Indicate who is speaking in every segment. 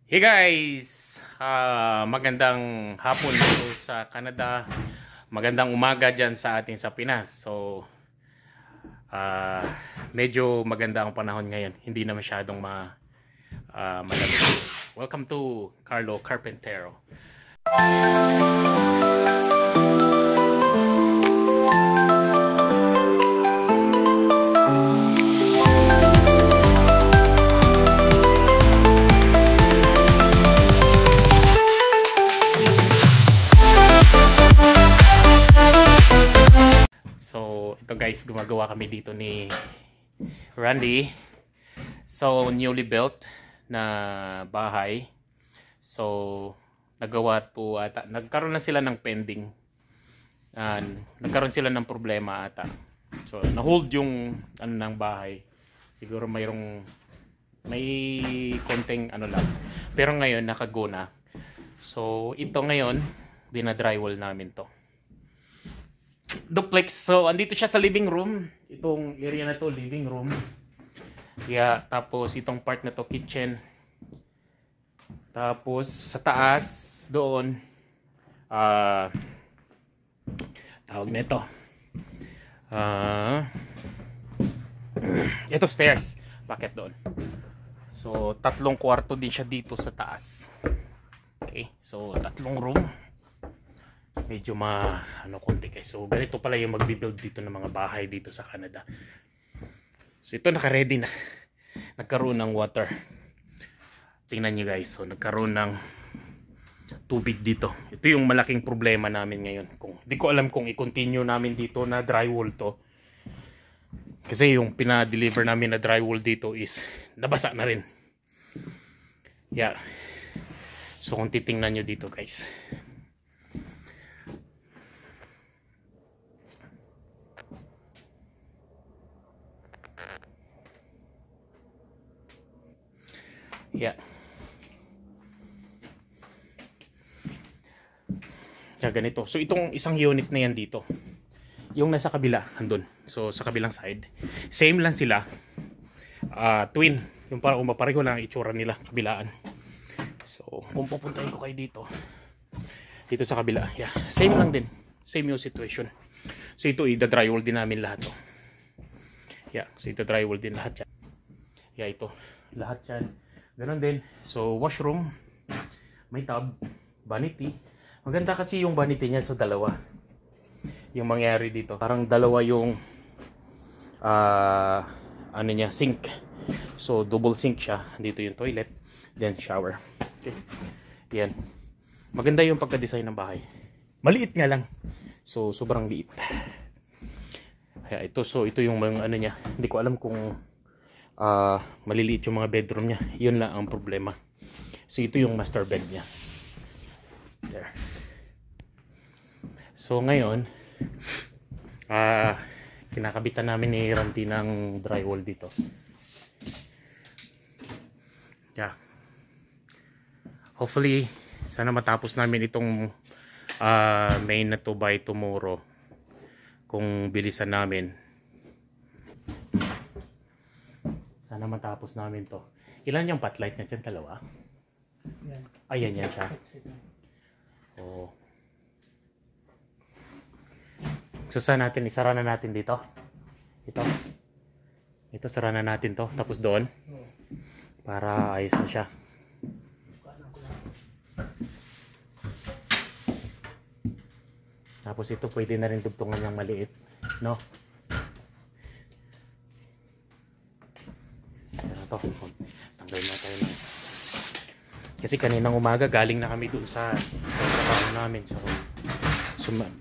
Speaker 1: Hey guys! Magandang hapon dito sa Canada. Magandang umaga dyan sa ating sa Pinas. So, medyo maganda ang panahon ngayon. Hindi na masyadong malamig. Welcome to Carlo Carpentero. So, ito guys, gumagawa kami dito ni Randy. So, newly built na bahay. So, nagawa po ata. Nagkaroon na sila ng pending. Nagkaroon sila ng problema ata. So, na-hold yung ng bahay. Siguro may konting lang. Pero ngayon, nakago na. So, ito ngayon, binadrywall namin to. Duplex. So, andito siya sa living room. Itong area na to, living room. Yeah, tapos itong part na to, kitchen. Tapos sa taas, doon, tawag na ito. Ito stairs. Bakit doon? So, 3 kwarto din siya dito sa taas. Okay, so 3 room. Medyo konti guys. So ganito pala yung magbi-build dito ng mga bahay dito sa Canada. So ito naka-ready na. Nagkaroon ng water. Tingnan niyo guys. So nagkaroon ng tubig dito. Ito yung malaking problema namin ngayon. Hindi ko alam kung i-continue namin dito na drywall to. Kasi yung pina-deliver namin na drywall dito is nabasa na rin. Yeah. So kung titingnan niyo dito guys. Yeah. Kaya ganito. So itong isang unit na yan dito. Yung nasa kabila, andun. So sa kabilang side. Same lang sila. Twin. Yung parang pareho lang ang itsura nila, kabilaan. So kung pupuntahin ko kayo dito. Dito sa kabila. Yeah. Same lang din. Same yung situation. So ito i-drywall din namin lahat. Yeah. So ito drywall din lahat yan. Yeah, ito. Lahat yan. Ganon din. So, washroom. May tub. Vanity. Maganda kasi yung vanity niya sa dalawa. Yung mangyari dito. Parang dalawa yung sink. So, double sink siya. Dito yung toilet. Then, shower. Okay. Yan. Maganda yung pagka-design ng bahay. Maliit nga lang. So, sobrang liit. Kaya ito. So, ito yung mga niya. Hindi ko alam kung maliliit yung mga bedroom niya. Yun lang ang problema. So ito yung master bed niya. There. So ngayon kinakabitan namin ni Randy ng drywall dito. Yeah. Hopefully sana matapos namin itong main na to by tomorrow. Kung bilisan namin. Sana matapos namin to. Ilan yung pot light niya dyan? 2? Yan. Ayan yan siya. Oh. So saan natin? Isara na natin dito. Ito sara na natin to. Tapos doon. Para ayos na siya. Tapos ito pwede na rin tugtungan ng maliit. No? Tanggal na tayo ng... Kasi kaninang umaga galing na kami doon sa trabaho namin. So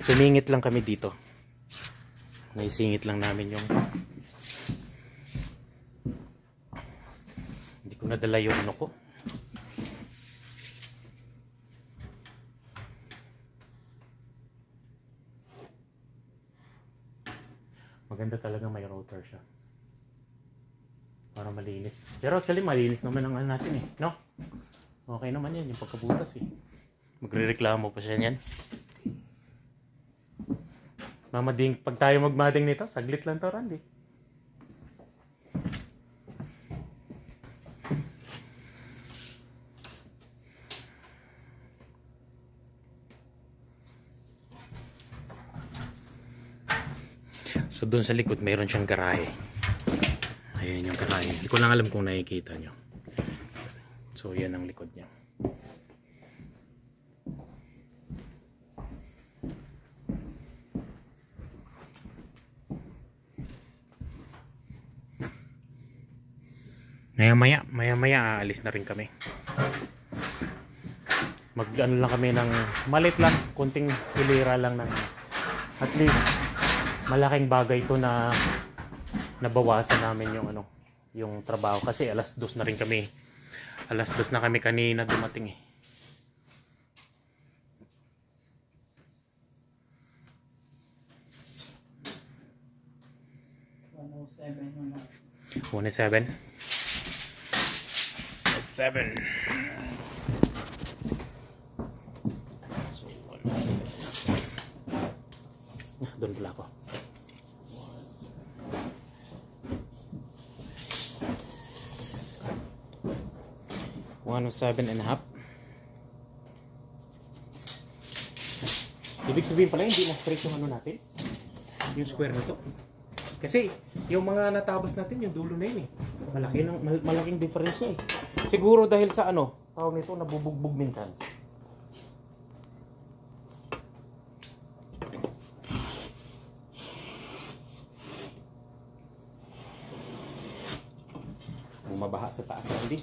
Speaker 1: sumingit lang kami dito. Naisingit lang namin yung... Hindi ko nadala yung ano ko. Maganda talaga may router siya. Para malinis. Pero actually malinis naman ang natin no? Okay naman yan yung pagkabutas Magrereklamo pa siya niyan. Mamading, pag tayo magmading nito, saglit lang to Randy. So doon sa likod mayroon siyang garahe. Ayan yung garahe. Hindi ko lang alam kung nakikita nyo. So yan ang likod niya. Maya-maya aalis na rin kami. Mag-ano lang kami ng malit lang, konting hilera lang ng at least malaking bagay ito na nabawasan namin yung ano, yung trabaho kasi alas 2 na rin kami. Alas 2 na kami kanina dumating eh. One 7. 7. So 107. Doon pala ako. One 7.5. Ibig sabihin pala hindi na straight yung ano natin, yung square nito. Kasi yung mga natabas natin yung dulo na yun eh. Malaking difference eh. Siguro dahil sa ano, tawag nito nabubugbog minsan. Bumabaha sa taas na hindi.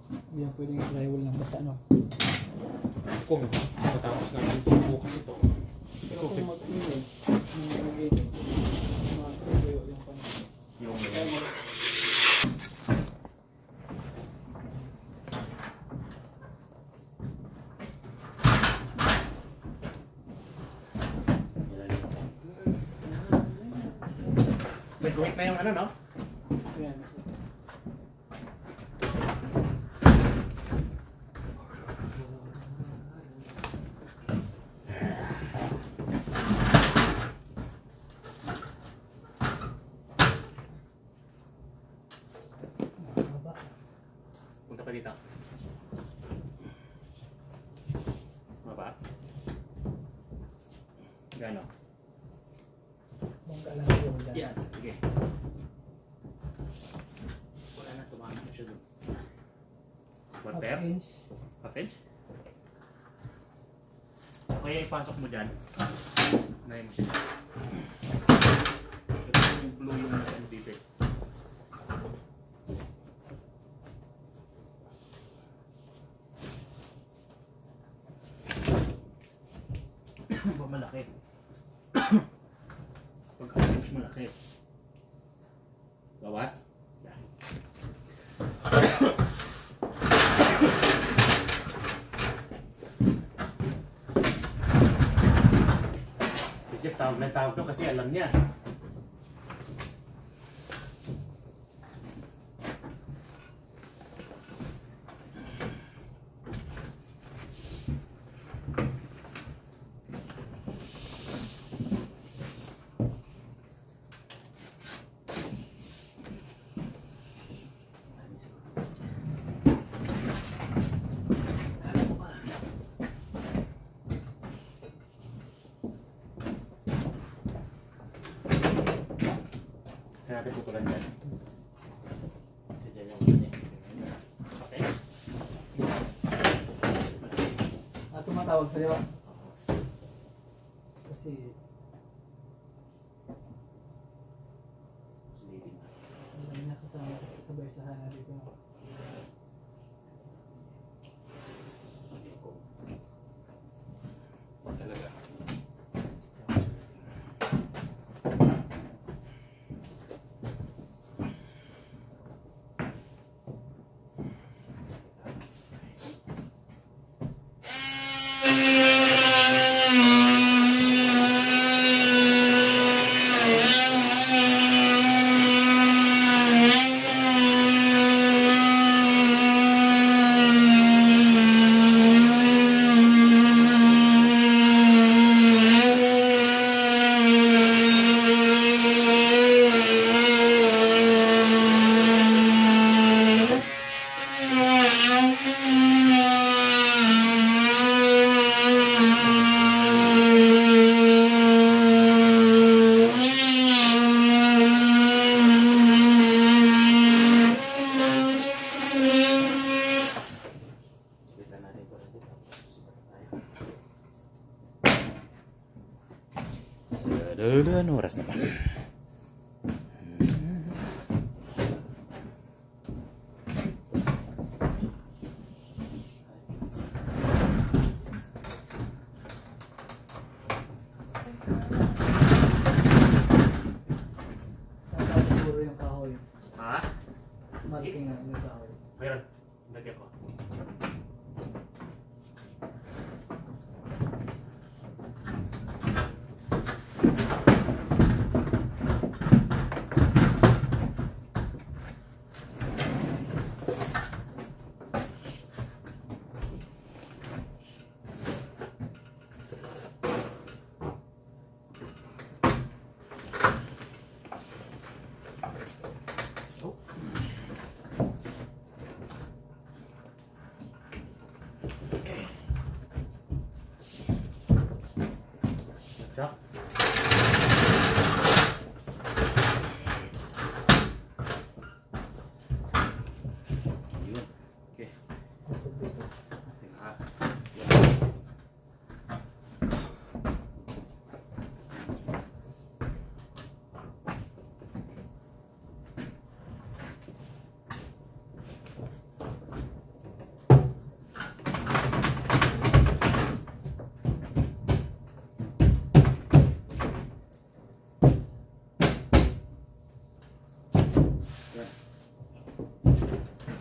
Speaker 2: Hindi yan pwedeng drywall lang basta ano.
Speaker 1: Kung matapos natin itong bukas ito.
Speaker 2: Pero kung mag-init, yung
Speaker 1: Nag-wait na yung ano, no?
Speaker 2: yan.
Speaker 1: Punta pa dito. Maba? Gano?
Speaker 2: Bangka lang yung dyan.
Speaker 1: Yan, sige. Wala na, tumama na siya doon. Quarter?
Speaker 2: Half inch.
Speaker 1: Half inch? Kaya ipasok mo dyan. Unahin mo siya. Kasi yung blue yung nasa dito eh. Ba malaki? Pag half malaki. Bawas? Yan. Si Jeff tawag to kasi alam niya. Saan natin putulan dyan? Kasi dyan yung ano niya. Okay?
Speaker 2: Tumatawag sa'yo. Kasi alam niya kasama sabay sa hana dito.
Speaker 1: Talaga. Ano oras naman?
Speaker 2: Siguro yung kahoy.
Speaker 1: Ha?
Speaker 2: Malaki nga yung kahoy.
Speaker 1: Meron. Lagyan ko. Siya. Yun. Okay.
Speaker 2: Pasok dito.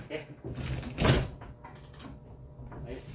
Speaker 1: Okay. Ayos.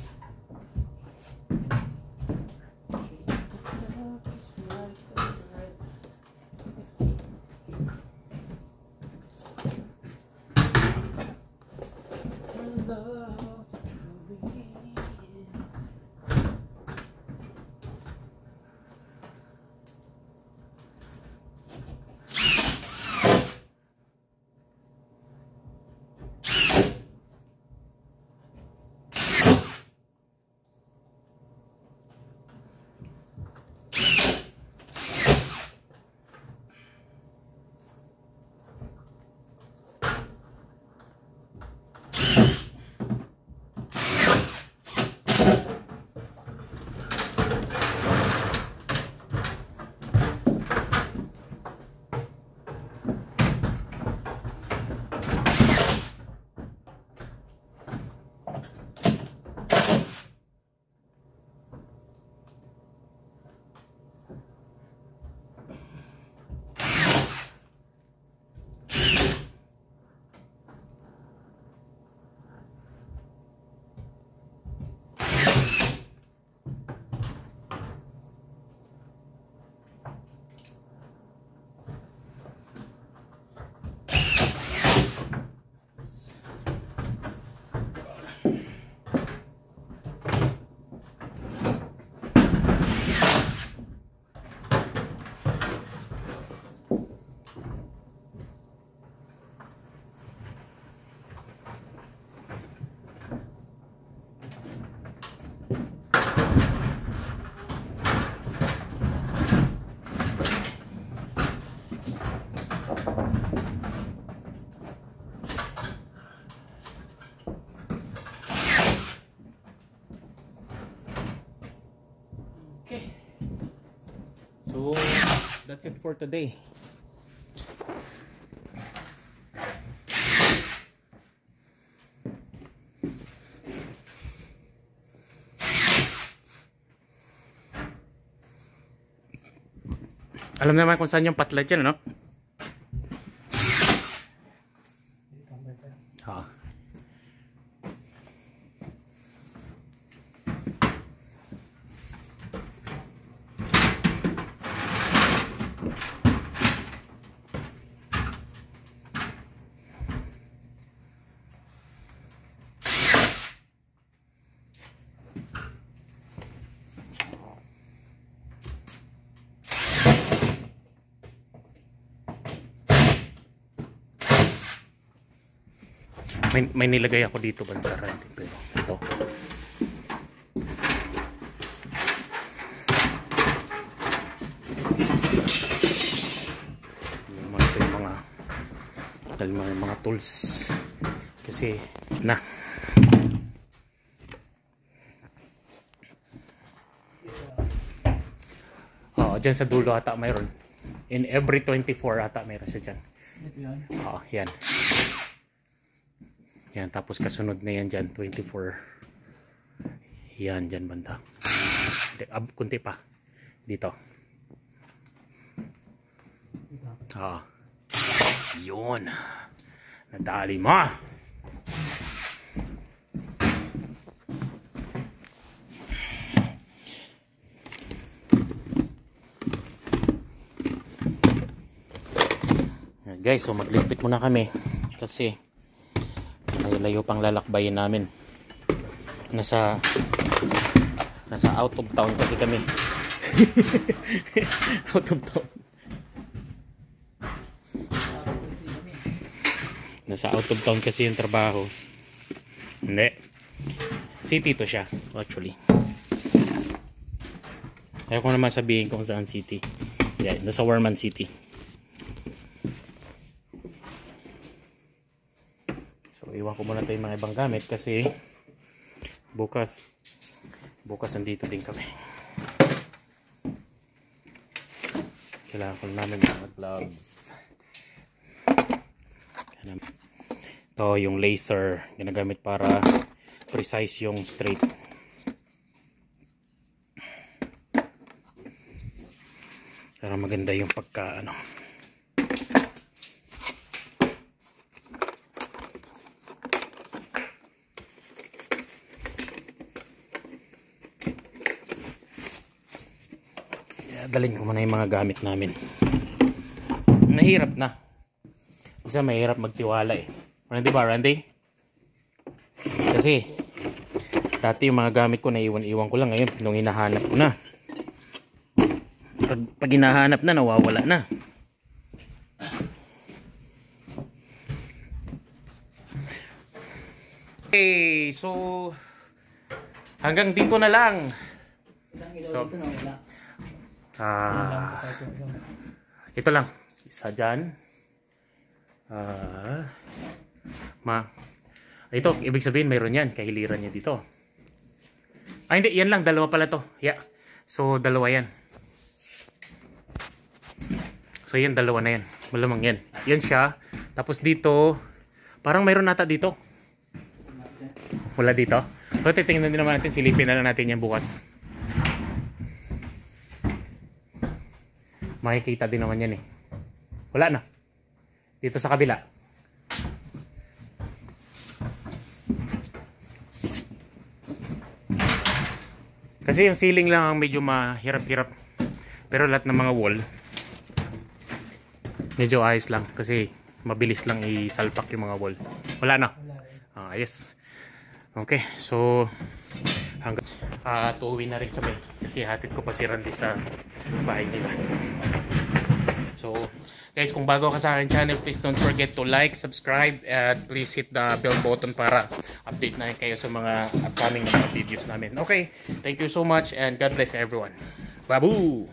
Speaker 1: Okay. So that's it for today. Alam naman kung saan yung patla dyan, ano?
Speaker 2: Dito ang bata.
Speaker 1: Ha. May nilagay ako dito bandaran, pero ito. Yung mga tools kasi na dyan sa dulo ata mayroon. In every 24 ata meron siya dyan.
Speaker 2: Ito yan.
Speaker 1: Oo, yan. Yan, tapos kasunod na yan dyan, 24. Yan, dyan banda. Kunti pa. Dito. Oo. Yun. Nadali mo. Guys, so maglispit muna kami kasi layo pang lalakbayin namin. Nasa out of town kasi kami. Out of town. Nasa out of town kasi yung trabaho. Hindi. City to siya, actually. Ayaw ko naman sabihin kung saan city. Yeah, nasa Warman City. Iwan ko muna tayo mga ibang gamit kasi bukas nandito din kami. Kailangan ko namin mga gloves. Ito yung laser ginagamit para precise yung straight. Para maganda yung pagka ano. Dalhin ko muna yung mga gamit namin. Mahirap na. Isa mahirap magtiwala eh. Di ba, Randy? Kasi dati yung mga gamit ko naiwan-iwan ko lang. Ngayon, nung hinahanap ko na. Pag hinahanap na, nawawala na. Okay, so hanggang dito na lang. So, ito lang. Isa dyan. Ito, ibig sabihin mayroon yan. Kahiliran niya dito. Hindi. Yan lang. Dalawa pala to. Yeah. So, dalawa yan. So, yan. Dalawa na yan. Malamang yan. Yan siya. Tapos dito, parang mayroon nata dito. Wala dito. So, titingnan din naman natin. Silipin na lang natin yan bukas. Makikita din naman yan eh. Wala na. Dito sa kabila. Kasi yung ceiling lang ang medyo mahirap-hirap. Pero lahat ng mga wall, medyo ayos lang. Kasi mabilis lang isalpak yung mga wall. Wala na. Yes. Okay. So, hanggang tuuwi na rin kami. Kasi hatid ko pa si Randy sa bahay nila. So, guys, kung bago ka sa akin channel, please don't forget to like, subscribe, and please hit the bell button para update na kayo sa mga upcoming na mga videos namin. Okay, thank you so much and God bless everyone. Babu!